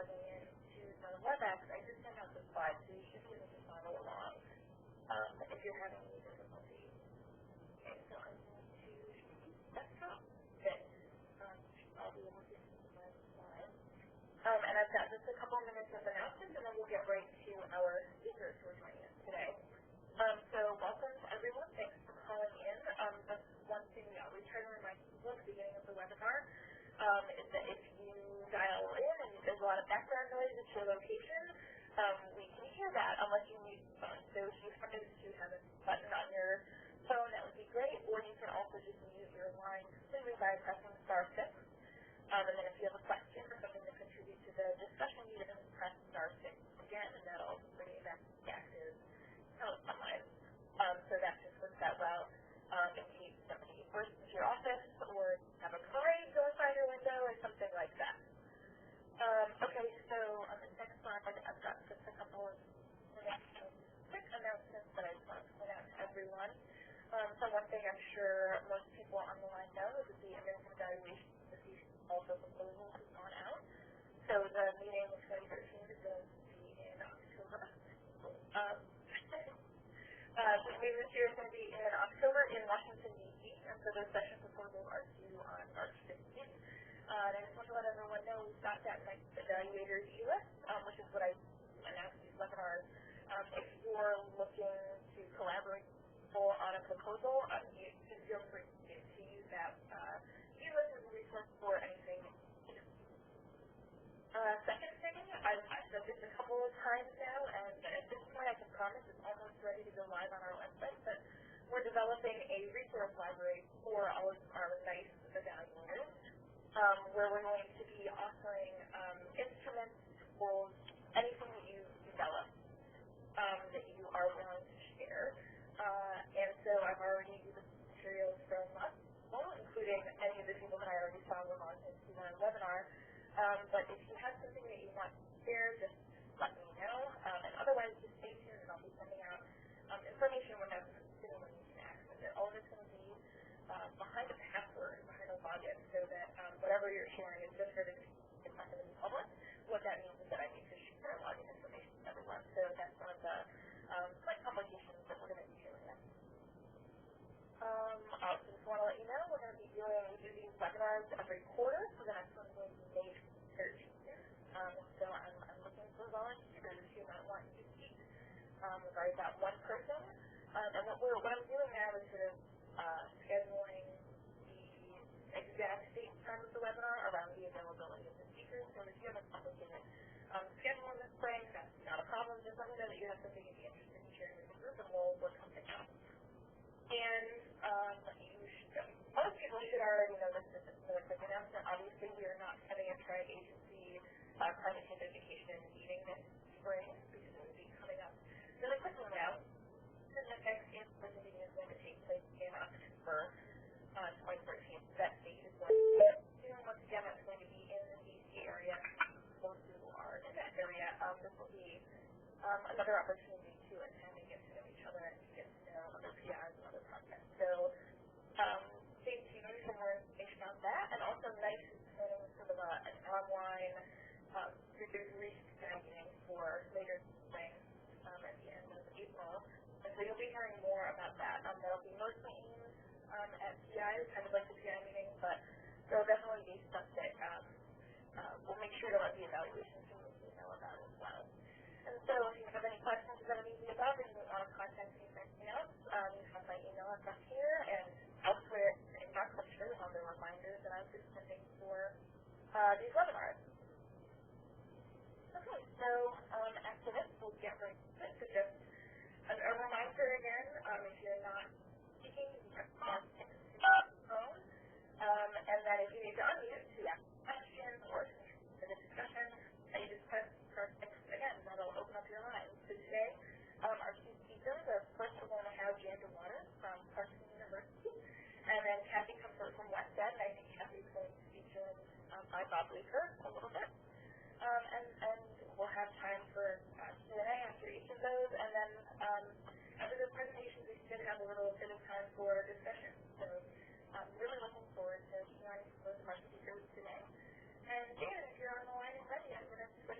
logging in to the WebEx, I just sent out the slides, so you should be able to follow along if you're having any difficulty. Okay, so I'm going to desktop that I'll be able to see my slides. And I've got just a couple minutes of announcements, and then we'll get right to our speakers who are joining us today. So welcome to everyone. Thanks for calling in. Just one thing we always try to remind people at the beginning of the webinar is that if you dial in and there's a lot of background noise at your location, we can hear that unless you mute the phone. So if you happen to have a button on your phone, that would be great. Or you can also just mute your line simply by pressing *6. And then if you have a question or something to contribute to the discussion, you can press *6 again, and that'll bring you back to the active online. So that just works out well. If you need somebody burst into your office or have a parade going by your window or something like that. Okay, so on the next slide, I've got just a couple of quick announcements that I just want to point out to everyone. So one thing I'm sure most people on the line know is that the American Evaluation Association also proposal has gone out. So the meeting of 2013 is going to be in October. Maybe this year is going to be in October in Washington, D.C., and so those session proposals are due on March 15th. And I just want to let everyone know we've got that next Evaluator list, which is what I announced these webinars. If you're looking to collaborate on a proposal, you can feel free to use that list as a resource for anything. Second thing, I've said this a couple of times now, and at this point I can promise it's almost ready to go live on our website, but we're developing a resource library for all of our NICE evaluators, where we're going to be offering instruments, tools, anything that you develop that you are willing to share. And so I've already used materials from us, including any of the people that I already saw were on into the webinar. But if you have something that you want to share, just let me know. And otherwise, just stay tuned, and I'll be sending out information whenever you can access it. All of it's going to be behind a password, behind a login, so that whatever you're sharing is just for the it's not going to be public. What that means is that I need to share login information with everyone. So that's one of the slight complications that we're going to be dealing with. I just want to let you know we're going to be doing these webinars every quarter, so the next one's going to be May 13th. So I'm looking for volunteers who might want to speak. We've already got one person. And what I'm doing now is sort of scheduling the exact date and time of the webinar around the availability of the speakers. So if you have a complicated schedule in the spring, that's not a problem. Just let me know that you have something you'd be interested in sharing with the group, and we'll work something out. And most people should already know this is a quick announcement. Obviously, we are not having a tri-agency climate change education meeting this spring because it will be coming up really quickly now. The next in-person meeting is going to take place in October 2013. That date is going to be soon. Once again, that's going to be in the D.C. area. Those who are in that area, this will be another opportunity to attend and get to know each other and get to know other PIs and other projects. So stay tuned for more information on that. And also NICE is planning sort of an online meeting for later spring at the end of April. And so you'll be hearing more about that. There will be mostly aimed at PIs, kind of like the PI meeting, but there will definitely be stuff that we'll make sure to let the evaluation team know about as well. And so if you have any questions about anything about it, you want to contact me for anything else, you have my email address here, and elsewhere in our culture, all the reminders that I've been sending for these webinars. Okay, so after this, we'll get right to it. So just a reminder again, if you're not speaking, you can pause and phone, and then if you need to unmute to ask questions or to the discussion, you just press *6 again, and that'll open up your line. So today, our two speakers are first we're going to have Janda Waters from Clarkson University, and then Kathy Comfort from West Ed, and I think Kathy's going to be joined by Bob Leaker a little bit. And we'll have time for Q&A after each of those, and then after the presentations, we should have a little bit of time for discussion. So I'm really looking forward to hearing from both of our speakers today. And Dan, if you're on the line and ready, I'm going to switch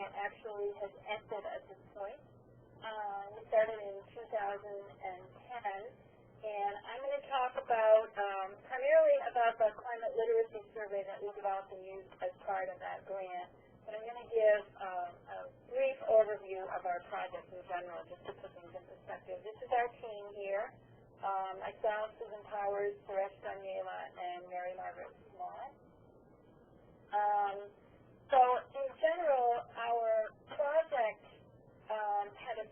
grant actually has ended at this point. We started in 2010, and I'm going to talk about primarily about the climate literacy survey that we developed and used as part of that grant. But I'm going to give a brief overview of our project in general, just to put things in perspective. This is our team here. Myself, Susan Powers, Suresh Daniela, and Mary Margaret Small. So in general, our project had a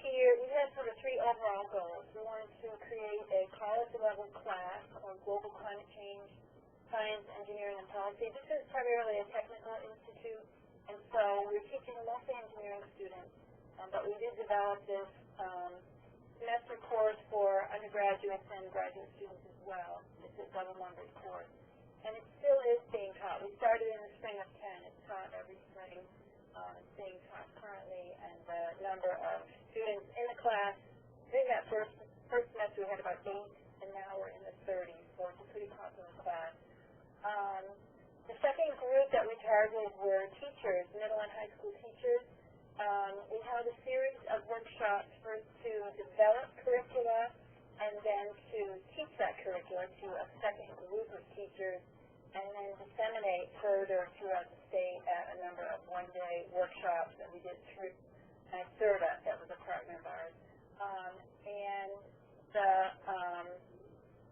we had sort of three overall goals. We wanted to create a college-level class on global climate change, science, engineering, and policy. This is primarily a technical institute, and so we're teaching mostly engineering students, but we did develop this semester course for undergraduates and graduate students as well. It's a double-membered course, and it still is being taught. We started in the spring of 10. It's taught every spring. It's being taught currently, and the number of students in the class, during that first semester we had about 8, and now we're in the 30s, so it's a pretty popular class. The second group that we targeted were teachers, middle and high school teachers. We held a series of workshops first to develop curricula and then to teach that curricula to a second group of teachers, and then disseminate further throughout the state at a number of one-day workshops that we did through NYSERDA, that was a partner of ours. And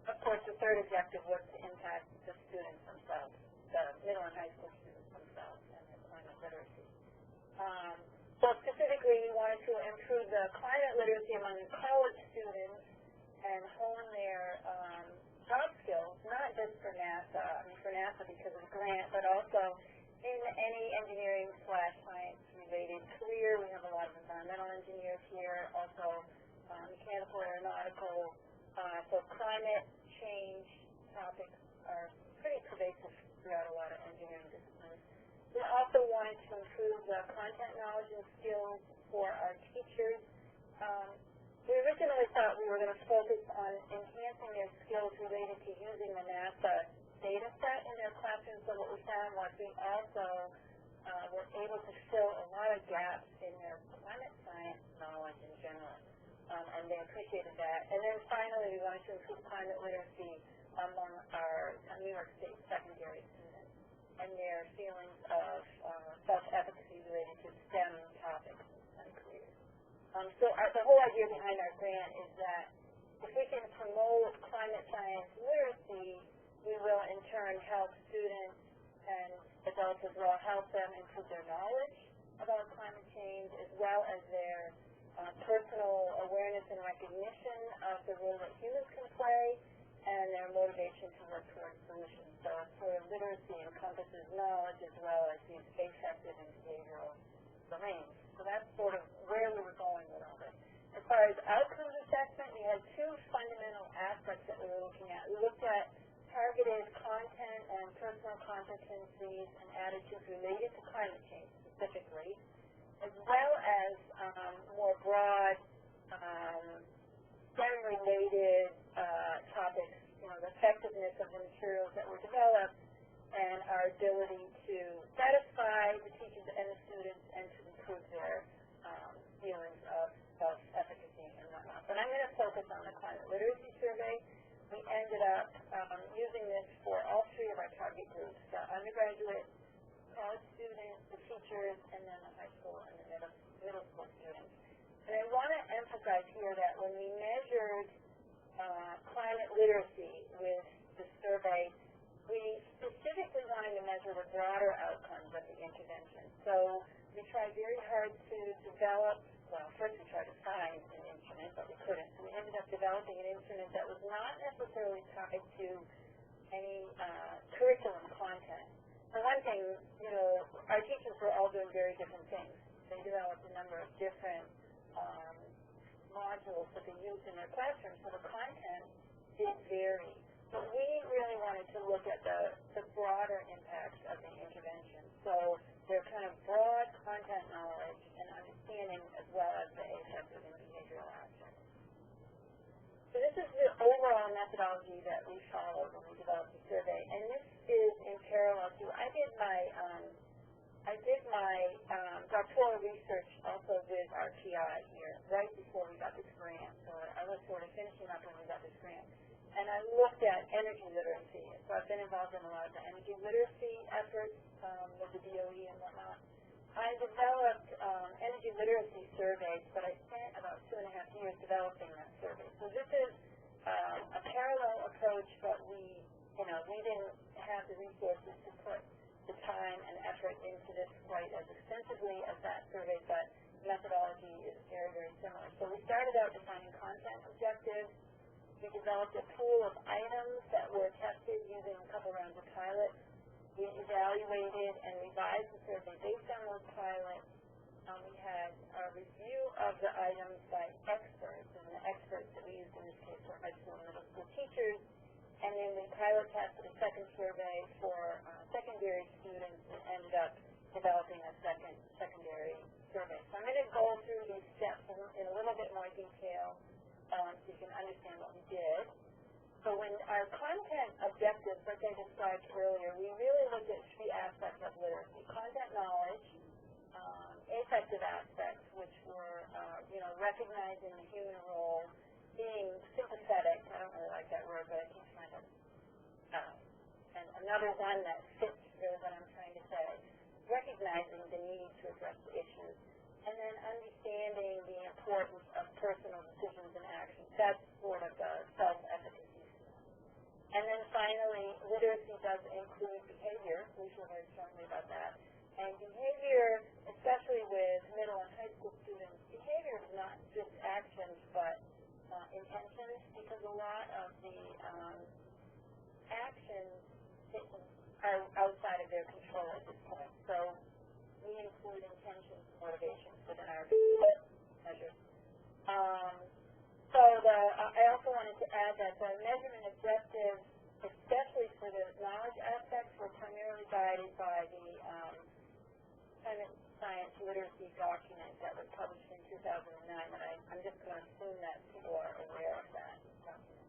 of course, the third objective was to impact the students themselves, the middle and high school students themselves, and their climate literacy. So specifically, we wanted to improve the climate literacy among college students and hone their job skills, not just for NASA, for NASA because of the grant, but also in any engineering/science-related career. We have a lot of environmental engineers here, also mechanical, aeronautical. So climate change topics are pretty pervasive throughout a lot of engineering disciplines. We also wanted to improve the content knowledge and skills for our teachers. We originally thought we were going to focus on enhancing their skills related to using the NASA data set in their classrooms, so what we found was we also were able to fill a lot of gaps in their climate science knowledge in general, and they appreciated that. And then finally, we wanted to improve climate literacy among our New York State secondary students and their feelings of self-efficacy related to STEM topics and careers. So the whole idea behind our grant is that if we can promote climate science literacy, we will in turn help students and adults as well, help them improve their knowledge about climate change as well as their personal awareness and recognition of the role that humans can play and their motivation to work towards solutions. So literacy encompasses knowledge as well as these affective and behavioral domains. So that's sort of where we were going with all this. As far as outcomes assessment, we had two fundamental aspects that we were looking at. We looked at targeted content and personal competencies and attitudes related to climate change specifically, as well as more broad, STEM-related topics, the effectiveness of the materials that were developed and our ability to satisfy the teachers and the students and to improve their feelings of self-efficacy and whatnot. But I'm going to focus on the climate literacy survey. We ended up using this for all three of our target groups, the undergraduate, college students, the teachers, and then the high school and the middle school students. And I want to emphasize here that when we measured climate literacy with the survey, we specifically wanted to measure the broader outcomes of the intervention. So we tried very hard to develop, well, first we tried to find an instrument, but we couldn't. So we ended up developing an instrument that was not necessarily tied to any curriculum content. For one thing, our teachers were all doing very different things. They developed a number of different modules that they used in their classrooms, so the content did vary. But we really wanted to look at the broader impacts of the intervention. So their kind of broad content knowledge and understanding as well as the affective and behavioral aspects. So this is the overall methodology that we followed when we developed the survey. And this is in parallel to, I did my I did my doctoral research also with our PI here right before we got this grant. So I was sort of finishing up when we got this grant. And I looked at energy literacy. So I've been involved in a lot of the energy literacy efforts with the DOE and whatnot. I developed energy literacy surveys, but I spent about 2.5 years developing that survey. So this is a parallel approach, but we didn't have the resources to put the time and effort into this quite as extensively as that survey, but methodology is very, very similar. So we started out defining content objectives. We developed a pool of items that were tested using a couple rounds of pilots. We evaluated and revised the survey based on those pilots. We had a review of the items by experts, and the experts that we used in this case were high school and middle school teachers. And then we pilot tested a second survey for secondary students and ended up developing a secondary survey. So I'm going to go through these steps in a little bit more detail so you can understand what we did. So when our content objectives, like I described earlier, we really looked at 3 aspects of literacy: content knowledge, affective aspects, which were recognizing the human role, being sympathetic. I don't really like that word, but I can find it. And another one that fits really what I'm trying to say: recognizing the need to address the issues, and then understanding the importance of personal decisions and actions. That's sort of the self-efficacy. And then finally, literacy does include behavior. We feel very strongly about that. And behavior, especially with middle and high school students, behavior is not just actions, but intentions, because a lot of the actions are outside of their control at this point. So we include intentions and motivations within our measures. I also wanted to add that the measurement objectives, especially for the knowledge aspects, were primarily guided by the climate science literacy document that was published in 2009, and I'm just going to assume that people are aware of that document.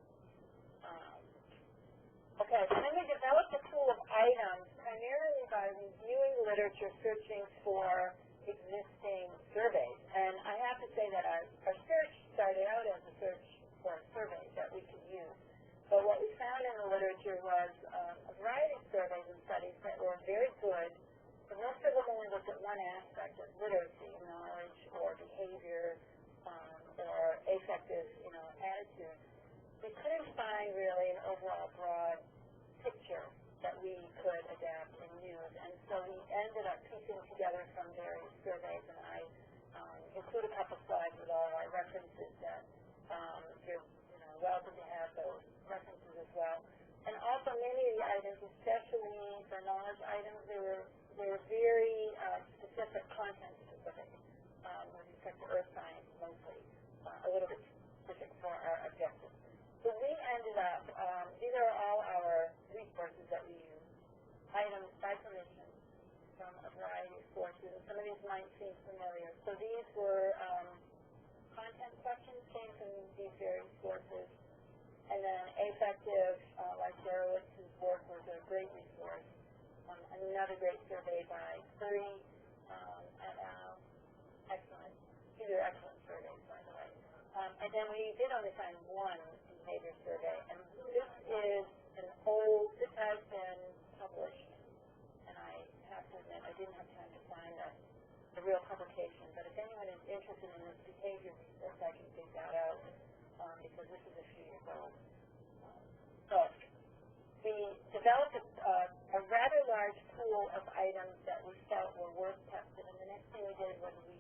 Okay, so then we developed a pool of items primarily by reviewing literature, searching for existing surveys. And I have to say that our search started out as a search for surveys that we could use. But what we found in the literature was a variety of surveys and studies that were very good, but most of them only looked at one aspect of literacy: knowledge or behavior or affective, attitude. We couldn't find really an overall broad picture that we could adapt and use, and so we ended up piecing together from various surveys, and I include a couple slides with all our references that you're welcome to have those references as well. And also many of the items, especially the knowledge items, they were very specific, content specific with respect to earth science mostly, a little bit specific for our objectives. So we ended up, these are all our resources that we use, items by permission from a variety of sources, and some of these might seem familiar. So these were content questions, came from these various sources, and then affective, like Derowitz's work was a great resource. Another great survey by Curry et al. Excellent. These are excellent surveys, by the way. And then we did only find one behavior survey, and this is this has been published, and I have to admit I didn't have time to find the real publication, but if anyone is interested in this behavior research, I can dig that out, because this is a few years old. So we developed a rather large pool of items that we felt were worth testing, and the next thing we did was we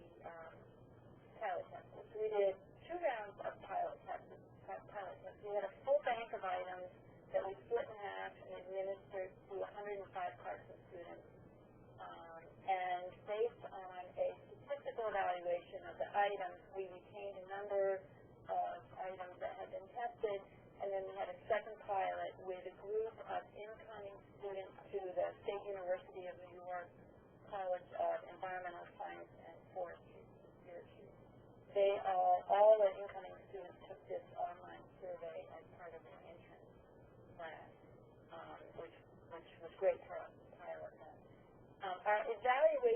pilot tested. So we did 2 rounds of pilot tests. We had a full bank of items that we split in half and administered to 105 Clarkson students. And based on a statistical evaluation of the items, we retained a number of items that had been tested, and then we had a second pilot with a group of incoming students to the State University of New York College of Environmental Science and Forestry in Syracuse. They all the incoming students took this online survey as part of their entrance class, which was great for us to pilot them. Our evaluation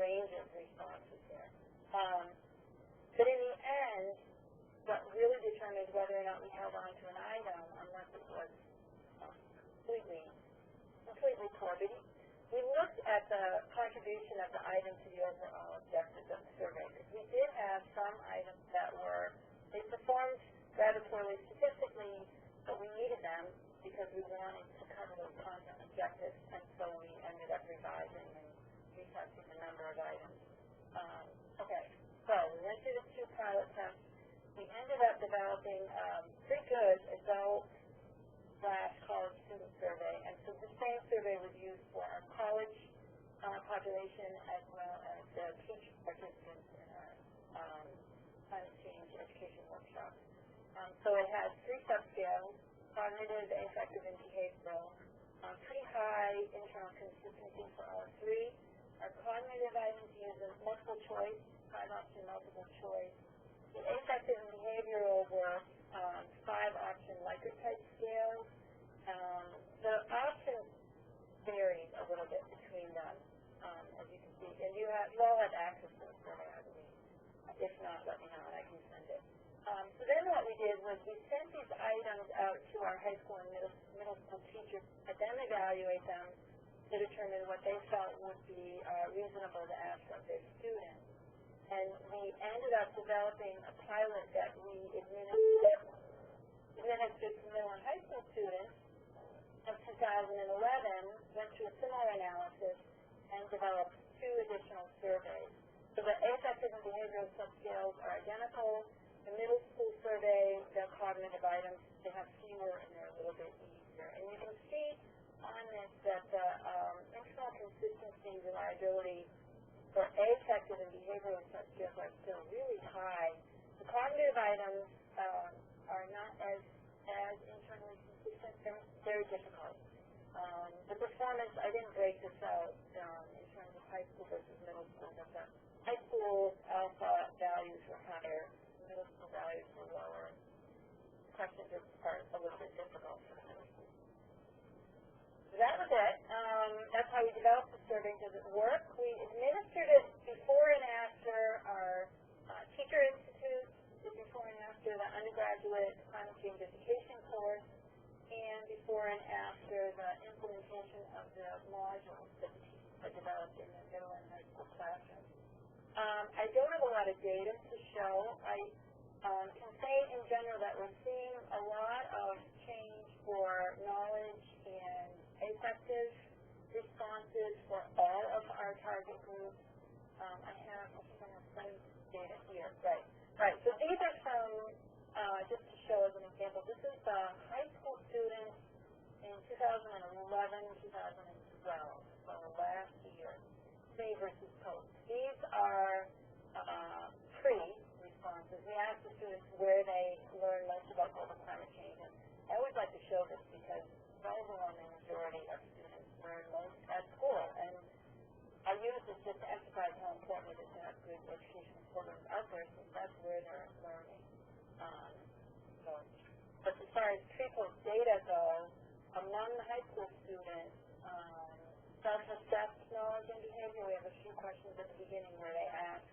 range of responses there. But in the end, what really determined whether or not we held on to an item, unless it was completely poor, but we looked at the contribution of the item to the overall objectives of the survey. We did have some items that they performed rather poorly statistically, but we needed them because we wanted to cover those content objectives, and so we ended up revising and retesting a number of items. Okay, so we went through the 2 pilot tests. We ended up developing pretty good adult/college student survey, and so the same survey was used for our college population as well as the teacher participants in our climate change education workshops. So it has 3 subscales: cognitive, affective, and behavioral. Pretty high internal consistency for all 3. Our cognitive items use a multiple choice, 5-option multiple choice. The affective and behavioral were 5-option Likert type scales. The options varied a little bit between them, as you can see. And you all have access to the survey, I believe. If not, let me know and I can send it. So then what we did was we sent these items out to our high school and middle school teachers, and then evaluate them to determine what they felt would be reasonable to ask of their students. And we ended up developing a pilot that we administered to middle and high school students in 2011, went through a similar analysis, and developed 2 additional surveys. So the affective and behavioral subscales are identical. The middle school survey, the cognitive items, they have fewer and they're a little bit easier. And you can see on this that the internal consistency, reliability for affective and behavioral subscales are still really high. The cognitive items are not as internally consistent. They're very difficult. The performance, I didn't break this out in terms of high school versus middle school, but the high school alpha values were higher, middle school values were lower. Questions are a little bit difficult for the middle school. So that was it. That's how we developed the survey. Does it work? We administered it before and after our Teacher Institute, before and after the undergraduate climate change education course, and before and after the implementation of the modules that are developed in the middle and high school classrooms. I don't have a lot of data to show. I can say in general that we're seeing a lot of change for knowledge and affective responses for all of our target groups. I think I have some data here. Right. So these are some, just to show as an example, this is the high school students in 2011, 2012, so last year, pre versus post. These are pre-responses. We asked the students where they learn most about global climate change, and I always like to show this because the overwhelming majority of students learn most at school, and I use this just to emphasize how important it is to have good educational programs out there, since that's where they're learning. But as far as pre-post data go, among the high school students, self-assessed knowledge and behavior, we have a few questions at the beginning where they ask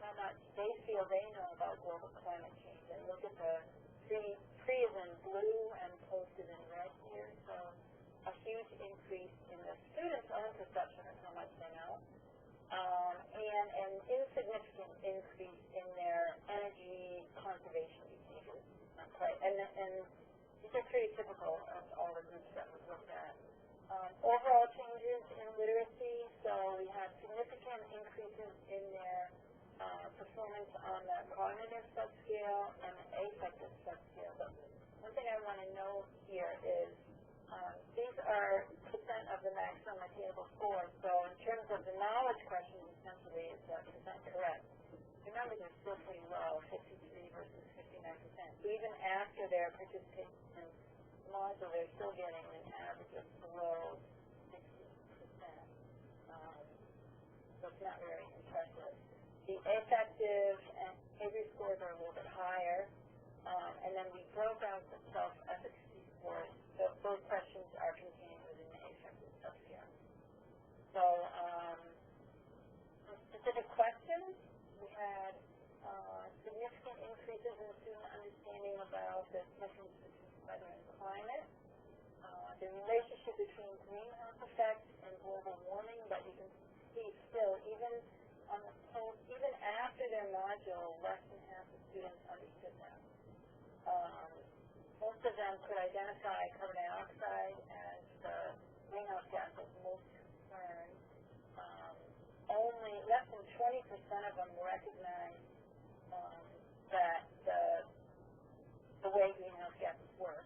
how much they feel they know about global climate change. And look at the pre is in blue and post is in red here. So a huge increase in the students' own perception of how much they know. And an insignificant increase in their energy conservation behaviors. And these are pretty typical of all the groups that we've looked at. Overall changes in literacy, so we have significant increases in their performance on the cognitive subscale and the affective subscale. But one thing I want to note here is these are percent of the maximum attainable score. So in terms of the knowledge questions, essentially it's percent correct. The numbers are still pretty low, 53 versus 59%. So even after their participation in the module, they're still getting an average of below 60%. So it's not very impressive. The affective and behavior scores are a little bit higher. And then we broke out the self-efficacy scores. So those questions are contained within the affective subscale. So the relationship between greenhouse effect and global warming, but you can see still, even on the post, even after their module, less than half the students understood that. Most of them could identify carbon dioxide as the greenhouse gas of most concern. Only less than 20% of them recognize that the way greenhouse gases work.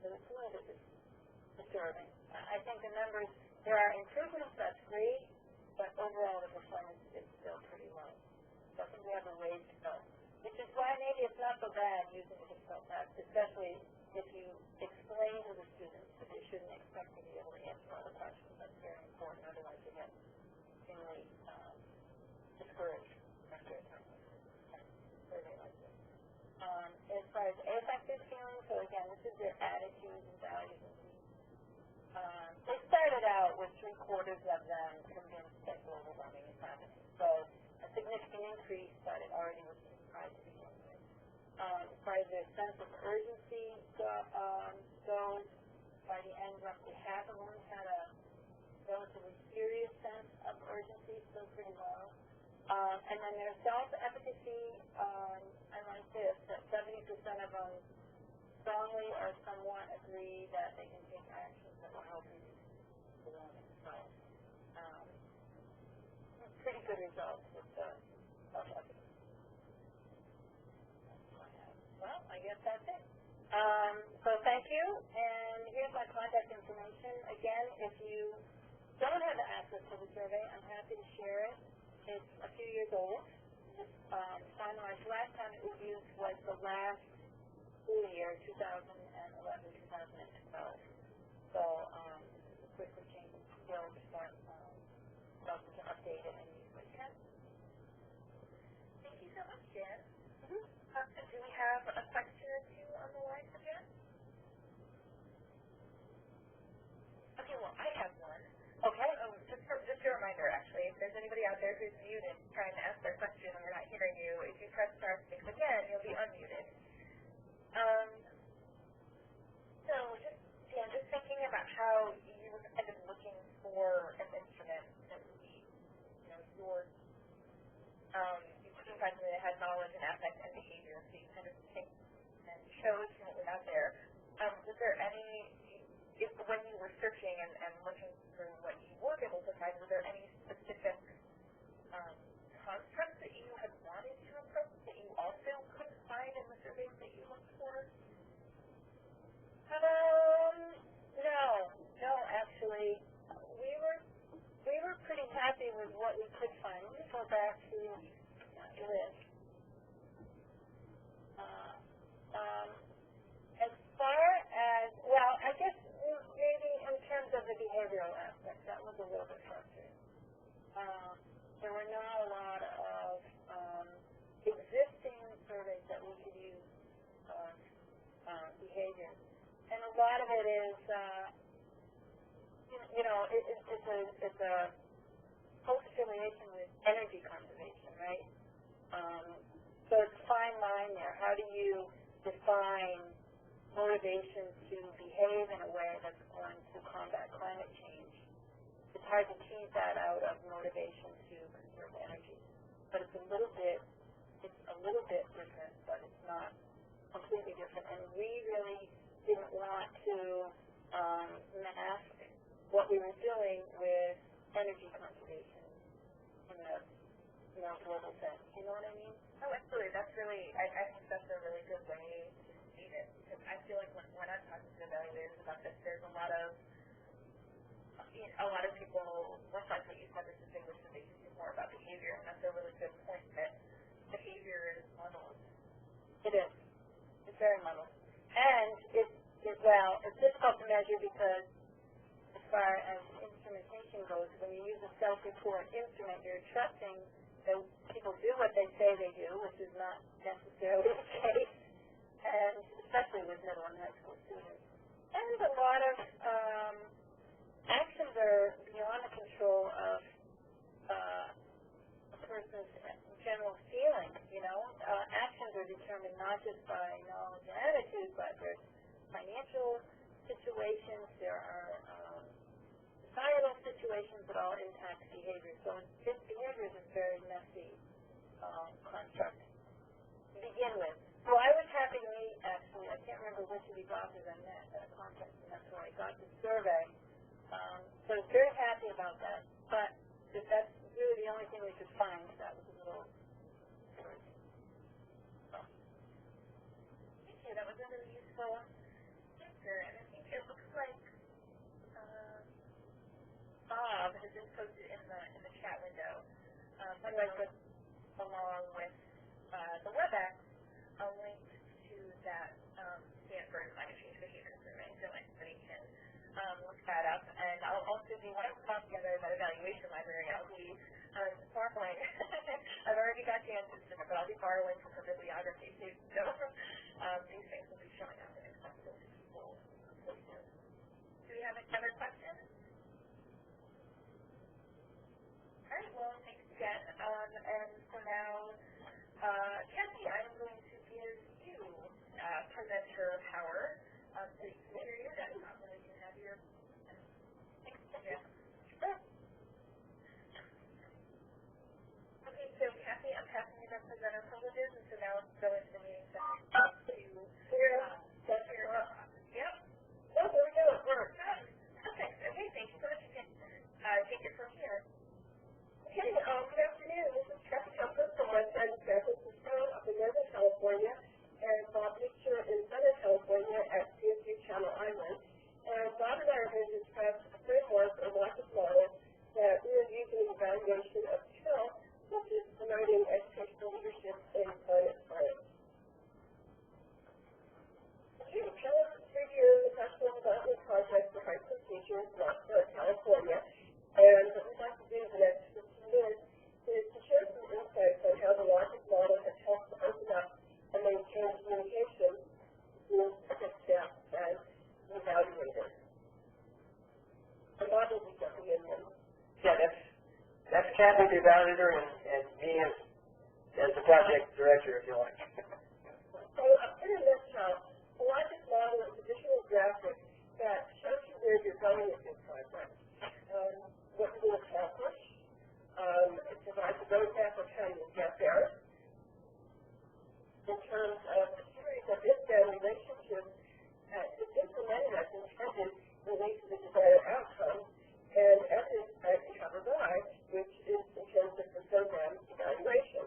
So it's a little bit disturbing. I think the numbers, there are improvements, that's great, but overall the performance is still pretty low. So I think we have a ways to go. Which is why maybe it's not so bad using the difficult tests, especially if you explain to the students that they shouldn't expect to be able to answer all the questions. That's very important, otherwise they get extremely discouraged after a survey like this. As far as affective feelings, so again, this is their attitudes and values and beliefs. They started out with 3/4 of them convinced that global warming is happening. So a significant increase, but it already was a surprise to begin with. As far as their sense of urgency goes, by the end, roughly half of them had a relatively serious sense of urgency, still pretty low. And then their self-efficacy, I like this, that 70% of them strongly or somewhat agree that they can take actions that will help reduce the warming. So, pretty good results with the self-efficacy. Well, I guess that's it. So thank you, and here's my contact information. Again, if you don't have access to the survey, I'm happy to share it. It's a few years old. Finalized last time it was used was the last school year, 2011-2012. So quickly changing skills, but welcome to update it and use what you can. Thank you so much, Jen. Do we have a question or two on the line for Jen? Okay, well, I have one. Okay. Just a reminder, actually, if there's anybody out there who's muted trying to ask their question and we're not hearing you, if you press *6 again, you'll be unmuted. So just thinking about how you were kind of looking for an instrument that would be, yours. You couldn't find something that had knowledge and affect and behavior, so you kind of picked and chose from what was out there. Was there any, when you were searching and looking through what you were able to find, were there any specific concepts that you had wanted to approach that you also couldn't find in the surveys that you looked for? No, actually, we were pretty happy with what we could find. Let me go back to the list. As far as, well, I guess maybe in terms of the behavioral aspect, that was a little bit frustrating. There were not a lot of existing surveys that we could use behavior. And a lot of it is, it's a close affiliation with energy conservation, right? So it's a fine line there. How do you define motivation to behave in a way that's going to combat climate change? It's hard to tease that out of motivation to conserve energy. But it's a little bit different, but it's not completely different. And we really didn't want to mask what we were doing with energy conservation in the global sense. You know what I mean? Oh, absolutely. That's really, I think that's a really good way to state it. Because I feel like when I'm talking to evaluators about this, there's a lot of people, much like what you said, this distinguished that they use more about behavior, and that's a really good point that behavior is muddled. It is. It's very muddled. And it's difficult to measure because as far as instrumentation goes, when you use a self-report instrument, you're trusting that people do what they say they do, which is not necessarily the case, and especially with middle and high school students. And a lot of actions are beyond the control of a person's general feelings, actions are determined not just by knowledge and attitude, but there's financial situations situations, there are societal situations that all impact behavior. So this behavior is a very messy construct to begin with. So I was happy to meet, actually, I can't remember which of these authors I met at a conference, and that's where I got the survey. So I was very happy about that. But if that's really the only thing we could find, that was a little discouraging. Thank you. That was a really useful answer. And I think it looks like Bob has just posted in the chat window. By the way, put along with the WebEx a link to that Stanford Climate Change Behavior Survey, so anybody can look that up. And I'll also be, when I put together that evaluation library, I'll be borrowing. I've already got the answers to it, but I'll be borrowing from her bibliography too. So these things will be showing up and accessible to people. Do we have any other questions? All right, well, thanks again. And so now, Kathy, I'm going to give you presenter power so you can share your desktop and we can have your thanks. Yeah. Sure. Okay, so Kathy, I'm passing you the presenter privileges, and so now let's go into the meeting session to set your yep. Oh, there we go. It worked. Perfect. Okay, thank you so much. You can take it from here. Okay, good afternoon. This is Kathy Comfort from West End, San Francisco, up in Northern California, and Bob Leacher in Southern California at CSU Channel Island. And Bob and I are going to discuss a framework or logic model that we are using in evaluation of skills, such as promoting educational leadership in climate science. Okay, Channel is a 3-year professional development project for high school teachers in Northern California. And what we'd like to do in the next 15 minutes is to share some insights on how the logic model has helped to open up and maintain communication between staff and the evaluator. And Bob will be jumping in then. Yeah, that's Kathy, the evaluator, and me as the project director, if you like. So in a nutshell, the logic model is a visual graphic that shows you where you're going with your project. What you will accomplish. It provides a roadmap of how you get there. In terms of a series of if-then relationships that, if implemented as intended, relate to the desired outcome. And at this point, we have a why, which is in terms of the program evaluation.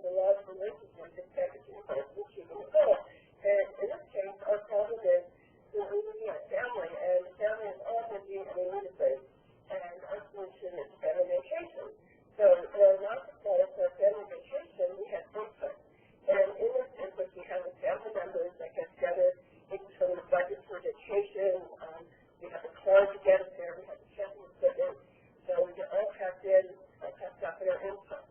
the laws and relationships and packaging homes and achieving the goal. And in this case, our problem is that we're looking at family, and the family is all busy and we need a place. And our solution is family vacation. So in our master plan for family vacation, we have input. And in this input, we have the family members that get together, they determine the budget for vacation, we have a car to get us there, we have the camping equipment, so we get all packed in, packed up in our input.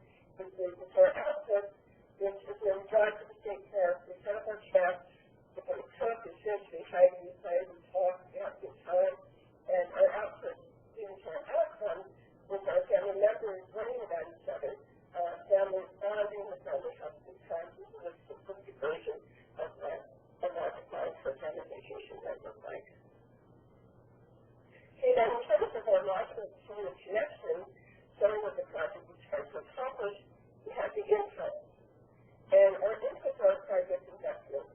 With our output, which is when we drive to the state park, we set up our check, we can cook, we fish, we hike, we play, we talk, we have a good time, and our output leads to our outcome with our family members learning about each other, family bonding, the family having good time. This is a simplistic version of what a market plan for family vacation might look like. Okay, then in terms of our logical chain of connection, showing what the project is trying to accomplish, we have the input. And our inputs are project investments.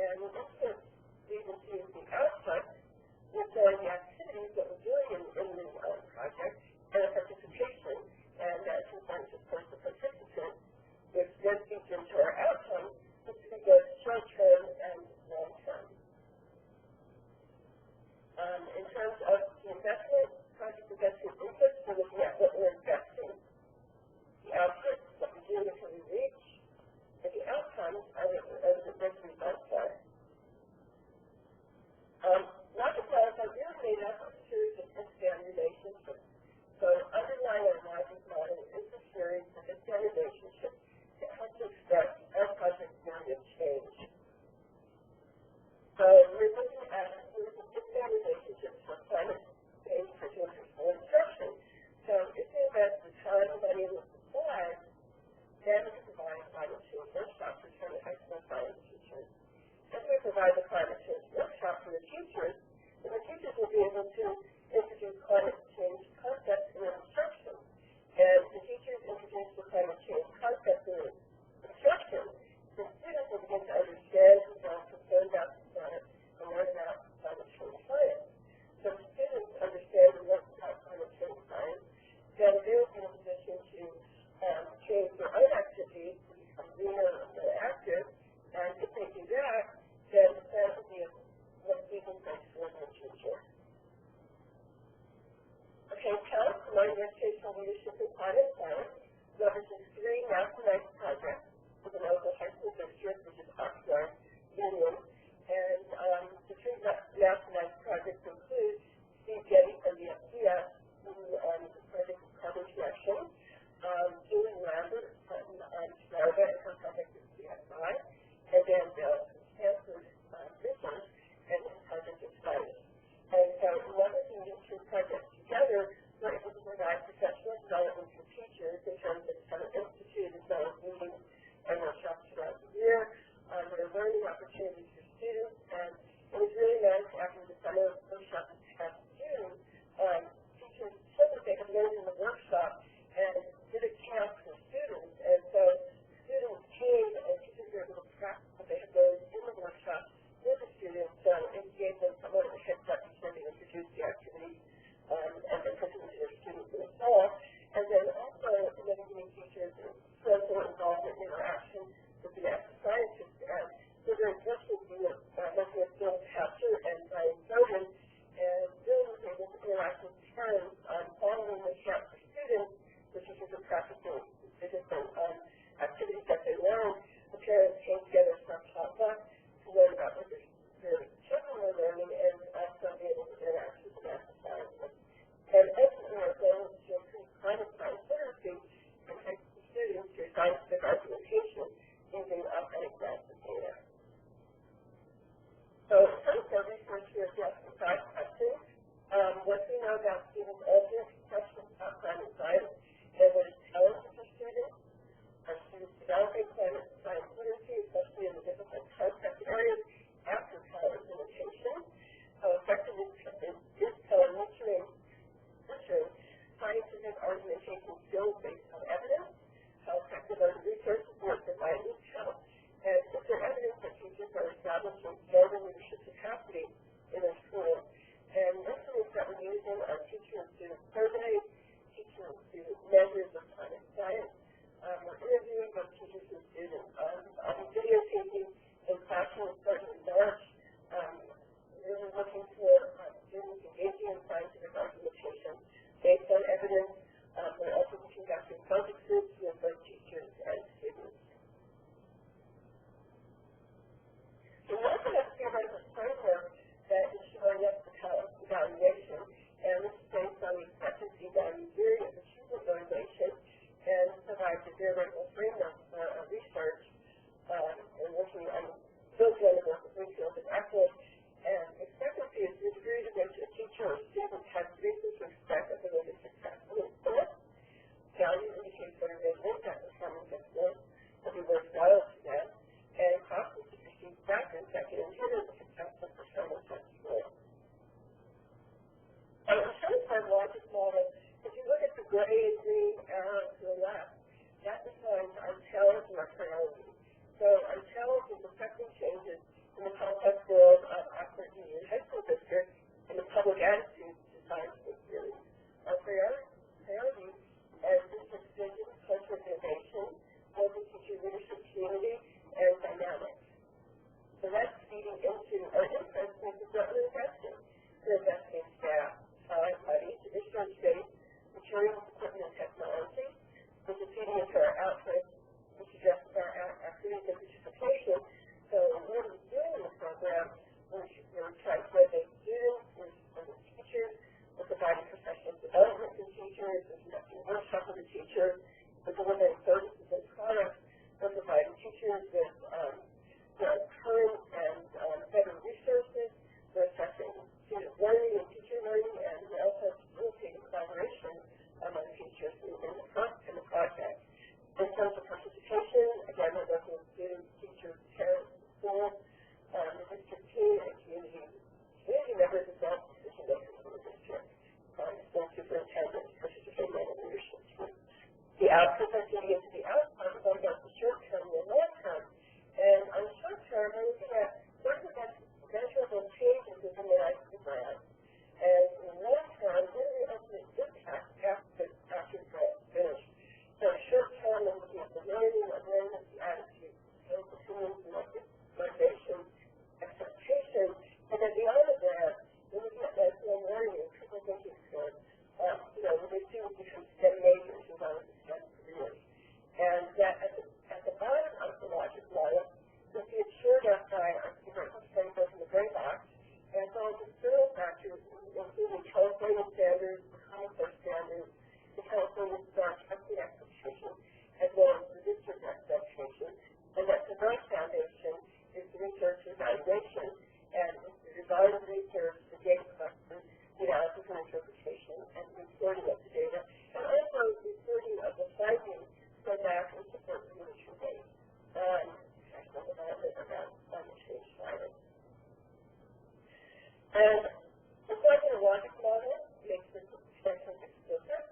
And the input leads to the output, which are the activities that we're doing in the project, and our participation. And that concerns, of course, the participant, which then feeds into our outcome, which is both short-term and long-term. In terms of the investment, project investment inputs, we're looking at what we're investing. The output, what we do until we reach, and the outcomes are the best results are. Logic plans are really made up of a series of if-then relationships. So underlying our logic model is a series of if-then relationships that help to express our project theory of change. So we're looking at a series of if-then relationships for climate change, for interpersonal instruction. So if we invest the time, money, and the supplies, then we can provide a climate change workshop for 20 high school science teachers. If we provide the climate change workshop for the teachers, then the teachers will be able to introduce climate change concepts in their instruction. And the teachers introduce the climate change concepts in their instruction, the students will begin to understand and become concerned about the planet and learn about climate change science. So if students understand and learn about climate change science, then they will be in a position to change their own activities to become greener and more active. And if they do that, then the planet will be more even place for the future. Okay, CALC, Combined Educational Leadership in Climate Science, leverages 3 nationalized projects with a local high school district, which is Oxnard Union. And the 3 nationalized projects include Steve Getty from the FCS, who is a project of carbon connection, Julie Lambert from Florida and her project is CSI, and Dan Bill from Stanford Research and his project is Science. And so leveraging these 2 projects together, we're able to provide professional development for teachers in terms of kind of institute as well as meetings and workshops throughout the year. There are learning opportunities for students, and it was really nice after the summer workshop this past June. Teachers said that they had learned in the workshop and did a camp for students, and so students came and teachers were able to practice what they had learned in the workshop with the students, and gave them somewhat of a heads up before they introduced the activity and then presented to their students in the fall. And then also letting teachers parental involvement and interaction with the active scientists. And so they're fortunate to be working with Bill Hatcher and Brian Soden, and Bill was able to interact with parents following the camp for students, which is just practicing the different activities that they learned. The parents came together for a potluck to learn about what their children were learning and also be able to interact with the active scientists. And ultimately, our goal is to improve climate science literacy and high school students through scientific argumentation using authentic math and data. So, some of our research here addresses 5 questions. What do we know about students' ultimate questions about climate science and what is challenging for students? Are students developing climate science literacy, especially in the difficult concept areas after college implementation? How effective is telemetering scientific argumentation skills based on evidence? How effective are the research supports that might need help? And is there evidence that teachers are establishing stronger leadership capacity in their schools? And instruments that we're using are teacher and student surveys, teacher and student measures of climate science. We're interviewing both teachers priorities. So until the effective changes in the complex world of Oxford Union High School District and the public attitude to science-based theory, our priorities as district vision, culture, innovation, local teacher leadership community, and dynamics. So that's feeding into our interest in what we're investing. We're investing in staff, time, money, traditional space, materials, equipment, and technology, which is feeding into our output, which addresses our activities and participation. So what we're doing in the program, we're trying to motivate students, we're teachers, we're providing professional development for teachers, we're conducting workshops for the teachers, we're delivering services and products, we're providing teachers with current and better resources, we're assessing student learning and teacher learning, and we're also facilitating collaboration among teachers in the project. In terms of participation, again, we're working with students, teachers, parents, schools, the district team, and community members as well as decision makers in the district. School superintendents participating in the leadership team. The outputs are getting into the outcomes, both about the short term and the long term. And on the short term, we're looking at what are the measurable changes within the life of the brand. And in the long term, what are the ultimate impacts after it's finished? So short term, we're looking at the learning, awareness, the attitude, skills, opinions, motivation, expectations. And then beyond the brand, we're looking at lifelong learning and critical thinking skills. When the students become STEM majors as well as STEM careers. And that at the bottom of the logic model, will be assured of by our diverse framework in the gray box, as well as external factors, including California standards, the Common Core standards, the California STAR testing expectations, as well as the district expectations. And that diverse foundation is the research evaluation, and the design of research, the data collection, the analysis and interpretation, and reporting of the data, and also reporting of the findings so back and support the leadership on professional development around climate change science. And the second logic model makes this extension explicit.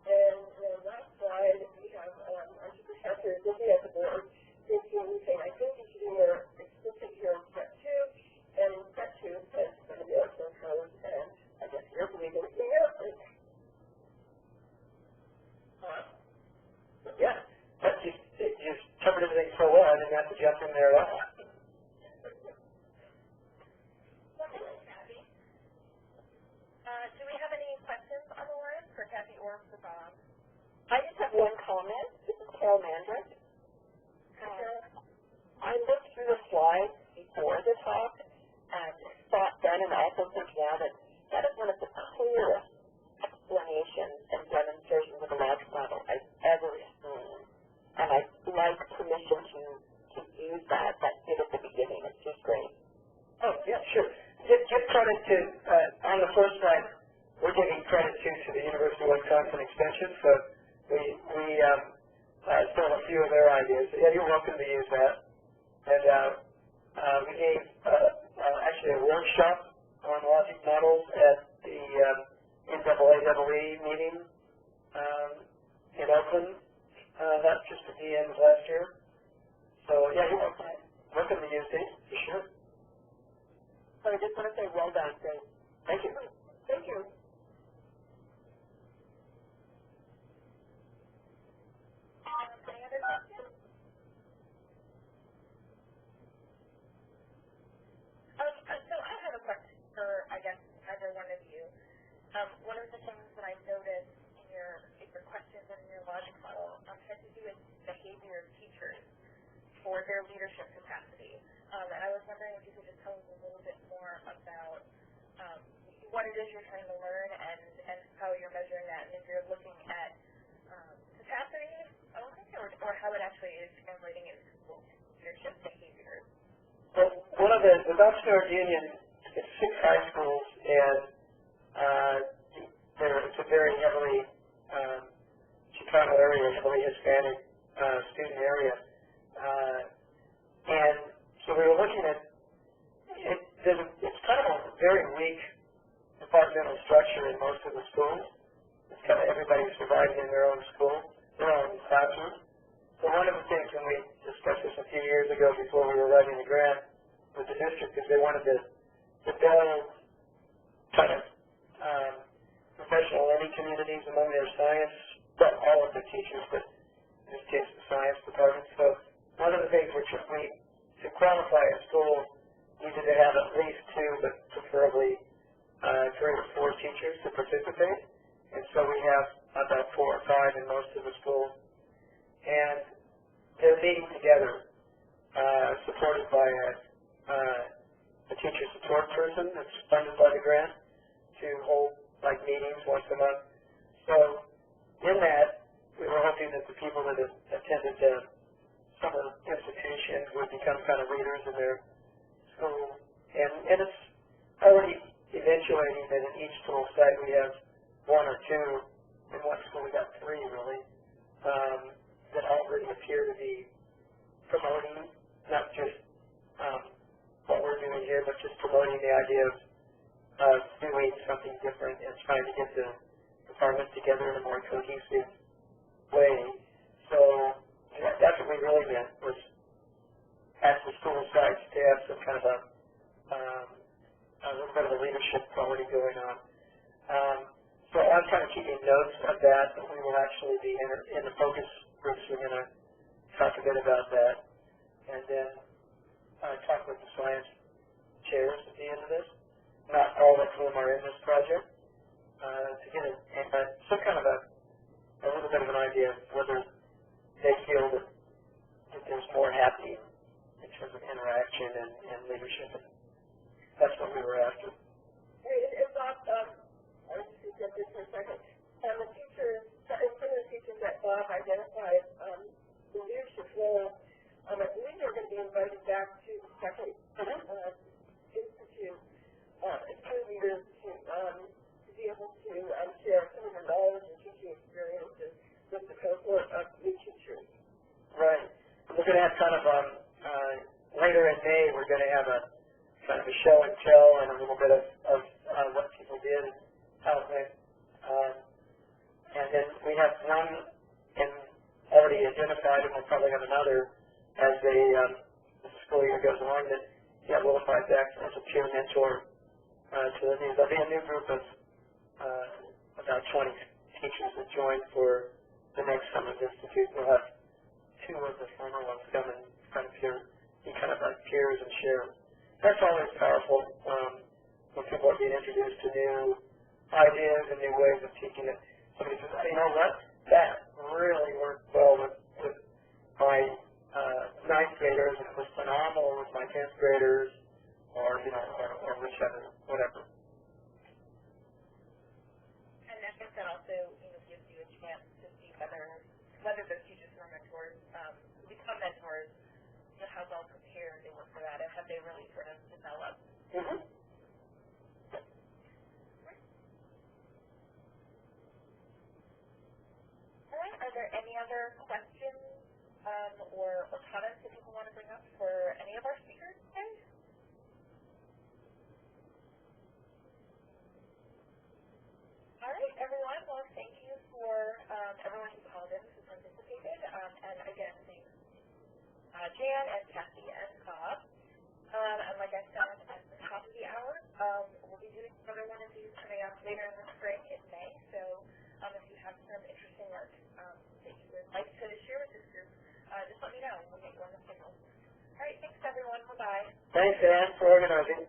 And the last slide, we have Untitled Chapter is looking at the board, saying, I think you should be more explicit here in step 2, and in step 2 it says for the military code, and I guess you're believing it's the military. Yeah, you covered everything so well, I didn't have to jump in there at all. Kathy. Do we have any questions on the line for Kathy or for Bob? I just have one comment. This is Carol Mandrick. I looked through the slides before the talk and thought then, and also think now, that that is one of the clearest explanations and demonstrations of a logic model I've ever seen. And I'd like permission to use that bit at the beginning. It's just great. Oh, yeah, sure. Give credit to, on the first slide, we're giving credit to the University of Wisconsin Extension, so we stole a few of their ideas. Yeah, you're welcome to use that. And we gave actually a workshop on logic models at the NAAE meeting in Oakland. That's just at the end of last year. So, yeah, you're welcome to use these, for sure. So I just want to say well done. Great. Thank you. Thank you. Any other questions? So I have a question for, I guess, either one of you. One of the things that I noticed in your questions and in your logic model had to do with behavior of teachers for their leadership capacity. And I was wondering if you could just tell us a little bit more about what it is you're trying to learn and how you're measuring that, and if you're looking at capacity, or how it actually is translating into leadership behaviors. Well, one of the Oxnard Union is 6 high schools, and it's a very heavily Chicano area, heavily Hispanic student area. And so we were looking at, it's kind of a very weak departmental structure in most of the schools. It's kind of everybody's divided in their own school, their own classroom. So one of the things when we ago before we were writing the grant with the district is they wanted to build kind of professional learning communities among their science, well, all of the teachers, but in this case the science department. So one of the things which we, to qualify a school, needed to have at least 2, but preferably 3 or 4 teachers to participate. And so we have about 4 or 5 in most of the schools. And they're meeting together, supported by a teacher support person that's funded by the grant to hold like meetings once a month. So in that, we were hoping that the people that attended the summer institutions would become kind of leaders in their school. And it's already eventuating that in each school site we have 1 or 2. In one school we got 3 really, that already appear to be promoting not just what we're doing here, but just promoting the idea of doing something different and trying to get the department together in a more cohesive way. So that's what we really meant, was at the school sites to have some kind of a little bit of a leadership quality going on. So I'm kind of keeping notes of that, but we will actually be in the focus groups. We're going to talk a bit about that, and then talk with the science chairs at the end of this. Not all of whom are in this project, to get some kind of a little bit of an idea of whether they feel that there's more happening in terms of interaction and leadership. That's what we were after. Hey, Bob, I was just get this for a second. The teachers, some of the teachers that Bob identified, the leadership role, I believe they're going to be invited back to the second institute. It's kind of leaders to be able to share some of their knowledge and teaching experiences with the cohort of new teachers. Right. We're going to have kind of later in May, we're going to have a kind of a show and tell and a little bit of what people did and how it went. And then we have one already identified, and we'll probably have another as the school year goes along that we'll invite back as a peer mentor to the new. There'll be a new group of about 20 teachers that join for the next Summer's Institute. We'll have 2 of the former ones come and kind of be kind of like peers and share. That's always powerful when people are being introduced to new ideas and new ways of teaching it. Somebody says, you know what, that really worked well with my 9th graders, and it was phenomenal with my 10th graders, or or whichever, whatever. And I think that also gives you a chance to see whether those teachers who are mentors become mentors, how well prepared they were for that, and have they really sort of developed. Mm-hmm. All right. Are there any other questions or comments that people want to bring up for any of our speakers today? All right, everyone. Well, thank you for everyone who called in, who participated, and again, thanks Jan and Kathy and Bob. And like I said at the top of the hour, we'll be doing another one of these coming up later in the spring in May. So if you have some interesting work that you would like to share with this group, just let me know and we'll get you on the schedule. All right, thanks everyone. Bye-bye. Thanks, Anne, for organizing.